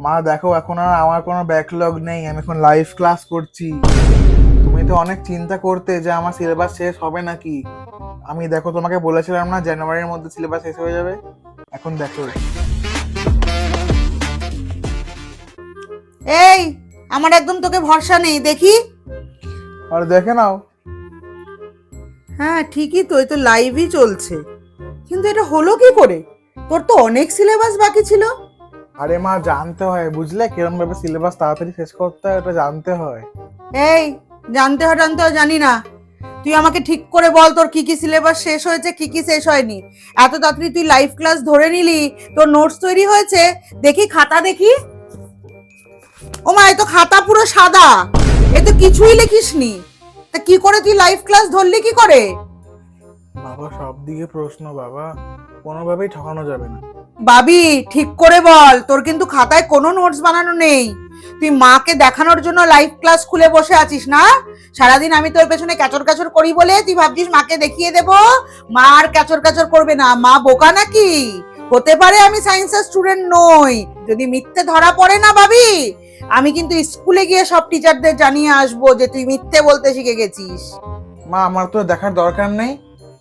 মা দেখো, এখন আর আমার কোনো ব্যাকলগ নেই, আমি এখন লাইভ ক্লাস করছি। তুমি তো অনেক চিন্তা করতে যে আমার সিলেবাস শেষ হবে নাকি। আমি দেখো তোমাকে বলেছিলাম না জানুয়ারির মধ্যে সিলেবাস শেষ হয়ে যাবে। এখন দেখো। এই, আমার একদম তোকে ভরসা নেই, দেখি। আর দেখে নাও। হ্যাঁ ঠিকই তো, এই তো লাইভই চলছে, কিন্তু এটা হলো কি করে? তোর তো অনেক সিলেবাস বাকি ছিল। আরে মা, জানতে হয় বুঝলে, কিরম ভাবে সিলেবাস তাড়াতাড়ি শেষ করতে হয় এটা জানতে হয়। এই, জানতে হয় জানি না। তুই আমাকে ঠিক করে বল, তোর কি কি সিলেবাস শেষ হয়েছে, কি কি শেষ হয়নি। এত তাড়াতাড়ি তুই লাইভ ক্লাস ধরে নিলি, তোর নোটস তৈরি হয়েছে? দেখি খাতা, দেখি। ও মা, এ তো খাতা পুরো সাদা, এ তো কিছুই লিখিসনি। তা কি করে তুই লাইভ ক্লাস ধরলি কি করে? বাবা, সব দিকে প্রশ্ন বাবা, কোনোভাবেই ঠকানো যাবে না। বাবি, ঠিক করে বল, তোর কিন্তু খাতায় কোনো নোটস বানানো নেই। তুই মাকে দেখানোর জন্য লাইভ ক্লাস খুলে বসে আছিস না? সারাদিন আমি তোর পেছনে ক্যাচর ক্যাচর করি বলে তুই ভাবছিস মাকে দেখিয়ে দেবো। মা আর ক্যাচর ক্যাচর করবে না, মা বোকা নাকি? হতে পারে আমি সায়েন্সের স্টুডেন্ট নই, যদি মিথ্যে ধরা পড়ে না ভাবি, আমি কিন্তু স্কুলে গিয়ে সব টিচারদের জানিয়ে আসবো যে তুই মিথ্যে বলতে শিখে গেছিস। মা, আমার তো দেখার দরকার নেই,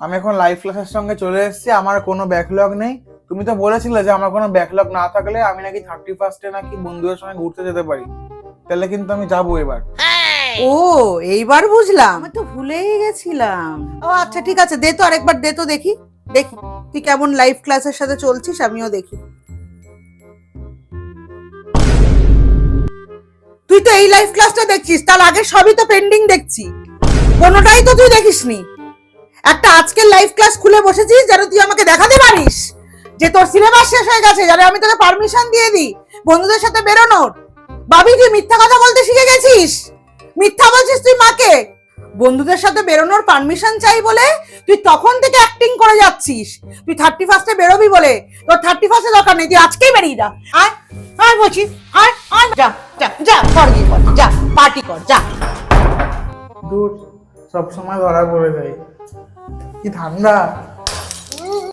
আমি এখন লাইভ ক্লাসের সঙ্গে চলে এসেছি, আমার কোনো ব্যাকলগ নেই। তুমি তো বলেছিলে যে আমার কোনো ব্যাকলগ না থাকলে আমি নাকি 31 নাকি বন্ধুদের সঙ্গে ঘুরতে যেতে পারি, তাহলে কিন্তু আমি যাবো এবার। ও, এইবার বুঝলাম, আমি তো ভুলেই গেছিলাম। ও আচ্ছা ঠিক আছে, দে তো আরেকবার, দে তো দেখি, দেখি তুই কেমন লাইভ ক্লাসের সাথে চলছিস, আমিও দেখি। তুই তো এই লাইভ ক্লাসটা দেখছিস, তার আগে সবই তো পেন্ডিং দেখছি, কোনোটাই তো তুই দেখিসনি। একটা আজকের লাইভ ক্লাস খুলে বসেছিস যেন তুই আমাকে দেখাতে পারিস যে তোর সিলেবাস শেষ হয়ে গেছে, যেন আমি তোকে পারমিশন দিয়ে দিই বন্ধুদের সাথে বেরোনোর। ভাবি, তুই মিথ্যা কথা বলতে শিখে গেছিস, মিথ্যা বলছিস তুই মাকে। বন্ধুদের সাথে বেরোনোর পারমিশন চাই বলে তুই তখন থেকে অ্যাক্টিং করে যাচ্ছিস। তুই 31 বেরোবি বলে, তোর 31 দরকার নেই, তুই আজকেই বেরিয়ে যা। আয় আয় বলছি, আয় আয়, যা যা যা, কর গিয়ে কর, যা পার্টি কর, যা। দূর, সবসময় ধরা পড়ে যায়। কি ঠান্ডা।